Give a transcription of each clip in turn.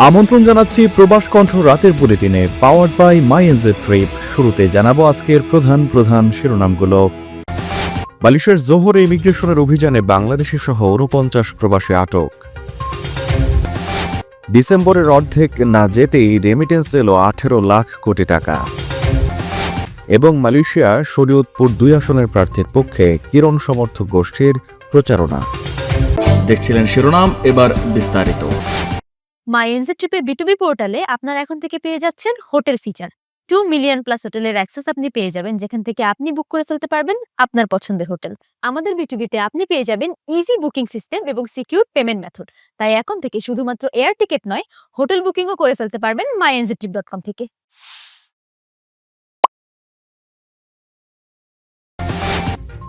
আমন্ত্রণ জানাচ্ছি প্রবাস কণ্ঠ রাতের বুলেটিনে পাওয়ার্ড বাই মাইএনজে ট্রিপ। শুরুতে জানাবো আজকের প্রধান প্রধান শিরোনামগুলো। মালয়েশিয়ার জোহরে ইমিগ্রেশনের অভিযানে বাংলাদেশি সহ ৪৯ প্রবাসী আটক। ডিসেম্বরের অর্ধেক না যেতেই রেমিটেন্স এলো ১৮ লাখ কোটি টাকা। এবং মালয়েশিয়া শরীয়তপুর ২ আসনের প্রার্থীর পক্ষে কিরণ সমর্থক গোষ্ঠীর প্রচারণা। দেখছিলেন শিরোনাম, এবার বিস্তারিত। মাইএনজে ট্রিপের বিটুবি পোর্টালে আপনারা এখন থেকে পেয়ে যাচ্ছেন হোটেল ফিচার। 2 মিলিয়ন প্লাস হোটেলের অ্যাক্সেস আপনি পেয়ে যাবেন, যেখান থেকে আপনি বুক করে ফেলতে পারবেন আপনার পছন্দের হোটেল। আমাদের বিটুবিতে আপনি পেয়ে যাবেন ইজি বুকিং সিস্টেম এবং সিকিউর পেমেন্ট মেথড। তাই এখন থেকে শুধুমাত্র এয়ার টিকিট নয়, হোটেল বুকিংও করে ফেলতে পারবেন myenzetrip.com থেকে।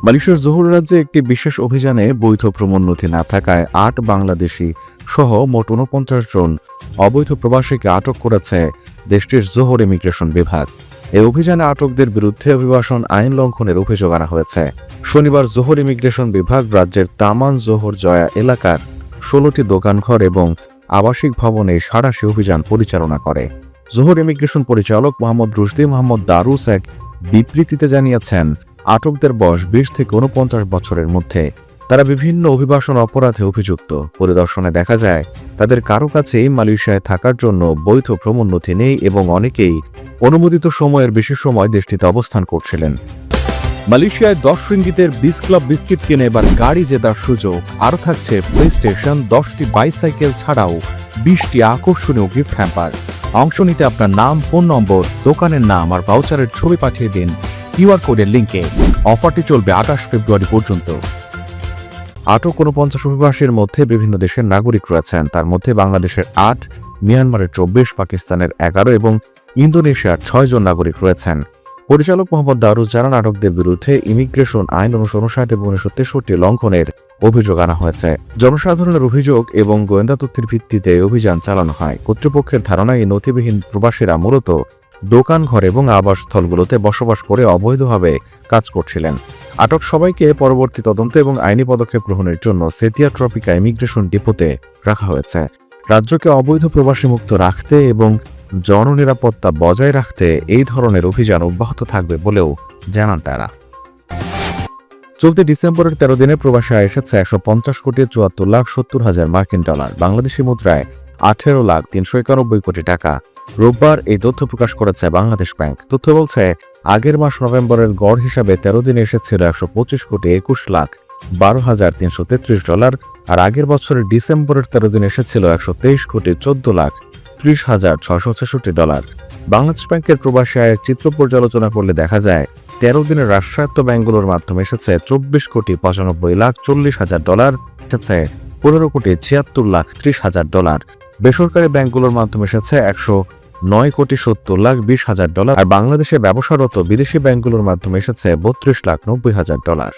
মালয়েশিয়ার জোহর রাজ্যে একটি বিশেষ অভিযানে বৈধ ভ্রমণ নথি না থাকায় ৮ বাংলাদেশি সহ মোট ৪৯ জন অবৈধ প্রবাসীকে আটক করেছে দেশটির জোহর ইমিগ্রেশন বিভাগ। এই অভিযানে আটকদের বিরুদ্ধে অভিবাসন আইন লঙ্ঘনের অভিযোগ আনা হয়েছে। শনিবার জোহর ইমিগ্রেশন বিভাগ রাজ্যের তামান জোহর জয়া এলাকার ১৬টি দোকানঘর এবং আবাসিক ভবনে সাঁড়াশি অভিযান পরিচালনা করে। জোহর ইমিগ্রেশন পরিচালক মোহাম্মদ রুশদি মোহাম্মদ দারুস এক বিবৃতিতে জানিয়েছেন, আটকদের বয়স ২০ থেকে ৪৯ বছরের মধ্যে। তারা বিভিন্ন অভিবাসন অপরাধে অভিযুক্ত। পরিদর্শনে দেখা যায় তাদের কারো কাছেই মালয়েশিয়ায় থাকার জন্য বৈধ ভ্রমণ নথি নেই এবং অনেকেই অনুমোদিত সময়ের বেশি সময় দেশটিতে অবস্থান করছিলেন। মালয়েশিয়ায় ১০ রিঙ্গিতের ২০ ক্লাব বিস্কিট কিনে এবার গাড়ি জেতার সুযোগ। আরও থাকছে প্লে স্টেশন, 10টি বাইসাইকেল ছাড়াও 20টি আকর্ষণীয় গিফট হ্যাম্পার। অংশ নিতে আপনার নাম, ফোন নম্বর, দোকানের নাম আর ভাউচারের ছবি পাঠিয়ে দিন কিউআর কোডের লিঙ্কে। অফারটি চলবে ২৮ ফেব্রুয়ারি পর্যন্ত। আটক ৪৯ অভিবাসীর মধ্যে বিভিন্ন দেশের নাগরিক রয়েছেন। তার মধ্যে বাংলাদেশের ৮, মিয়ানমারের ২৪, পাকিস্তানের ১১ এবং ইন্দোনেশিয়ার ৬ জন নাগরিক রয়েছেন। পরিচালক মোহাম্মদ দারুস জানান, আটকদের বিরুদ্ধে ইমিগ্রেশন আইন ১৯৫৯ এবং ১৯৬৩ লঙ্ঘনের অভিযোগ আনা হয়েছে। জনসাধারণের অভিযোগ এবং গোয়েন্দা তথ্যের ভিত্তিতে অভিযান চালানো হয়। কর্তৃপক্ষের ধারণা, এই নথিবিহীন প্রবাসীরা মূলত দোকানঘর এবং আবাসস্থলগুলোতে বসবাস করে অবৈধভাবে কাজ করছিলেন। আটক সবাইকে পরবর্তী তদন্ত এবং আইনি পদক্ষেপ গ্রহণের জন্য সেতিয়া ট্রপিকা ইমিগ্রেশন ডিপোতে রাখা হয়েছে। রাজ্যকে অবৈধ প্রবাসী মুক্ত রাখতে এবং জননিরাপত্তা বজায় রাখতে এই ধরনের অভিযান অব্যাহত থাকবে বলেও জানান তারা। চলতি ডিসেম্বরের ১৩ দিনে প্রবাসী আয় এসেছে ১৫০ কোটি ৭৪ লাখ ৭০ হাজার মার্কিন ডলার, বাংলাদেশি মুদ্রায় ১৮ লাখ ৩৯১ কোটি টাকা। রোববার এই তথ্য প্রকাশ করেছে বাংলাদেশ ব্যাংক। তথ্য বলছে, আগের মাস নভেম্বরের গড় হিসাবে ১৩ দিনে এসেছিল ১২৫ কোটি ২১ লাখ ১২ হাজার ৩৩৩ ডলার, আর আগের বছরের ডিসেম্বরের ১৩ দিনে এসেছিল ১২৩ কোটি ১৪ লাখ ৩০ হাজার ৬৬৬ ডলার। বাংলাদেশ ব্যাংকের প্রবাসী আয়ের চিত্র পর্যালোচনা করলে দেখা যায় ১৩ দিনের রাষ্ট্রায়ত্ত ব্যাংকগুলোর মাধ্যমে এসেছে ২৪ কোটি ৯৫ লাখ ৪০ হাজার ডলার, এসেছে ১৫ কোটি ৭৬ লাখ ৩০ হাজার ডলার। বেসরকারি ব্যাংকগুলোর মাধ্যমে এসেছে ১০৯ কোটি ৭০ লাখ ২০ হাজার ডলার, আর বাংলাদেশে ব্যবসারত বিদেশি ব্যাংকগুলোর মাধ্যমে এসেছে ৩২ লাখ ৯০ হাজার ডলার।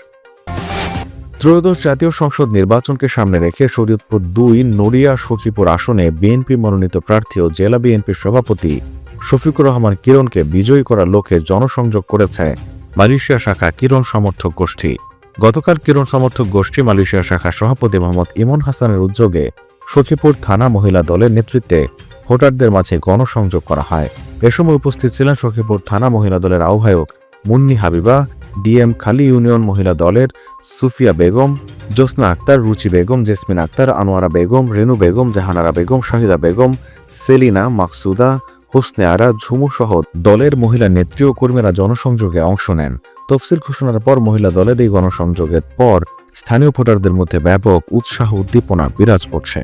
ত্রয়োদশ জাতীয় সংসদ নির্বাচনকে সামনে রেখে শরীয়তপুর ২ নড়িয়া সখীপুর আসনে বিএনপি মনোনীত প্রার্থী ও জেলা বিএনপির সভাপতি শফিকুর রহমান কিরণকে বিজয়ী করার লক্ষ্যে জনসংযোগ করেছে মালয়েশিয়া শাখা কিরণ সমর্থক গোষ্ঠী। গতকাল কিরণ সমর্থক গোষ্ঠী মালয়েশিয়া শাখা সভাপতি মোহাম্মদ ইমন হাসানের উদ্যোগে সখীপুর থানা মহিলা দলের নেতৃত্বে ভোটারদের মাঝে গণসংযোগ করা হয়। এ সময় উপস্থিত ছিলেন সখীপুর থানা মহিলা দলের আহ্বায়ক মুন্নি হাবিবা, ডিএম খালি ইউনিয়ন মহিলা দলের সুফিয়া বেগম, জোসনা আক্তার, রুচি বেগম, জেসমিন আক্তার, আনোয়ারা বেগম, রেনু বেগম, জাহানারা বেগম, শাহিদা বেগম, সেলিনা, মাকসুদা, হোসনে আরা, ঝুমু সহ দলের মহিলা নেত্রী ও কর্মীরা জনসংযোগে অংশ নেন। তফসিল ঘোষণার পর মহিলা দলের এই গণসংযোগের পর স্থানীয় ভোটারদের মধ্যে ব্যাপক উৎসাহ উদ্দীপনা বিরাজ করছে।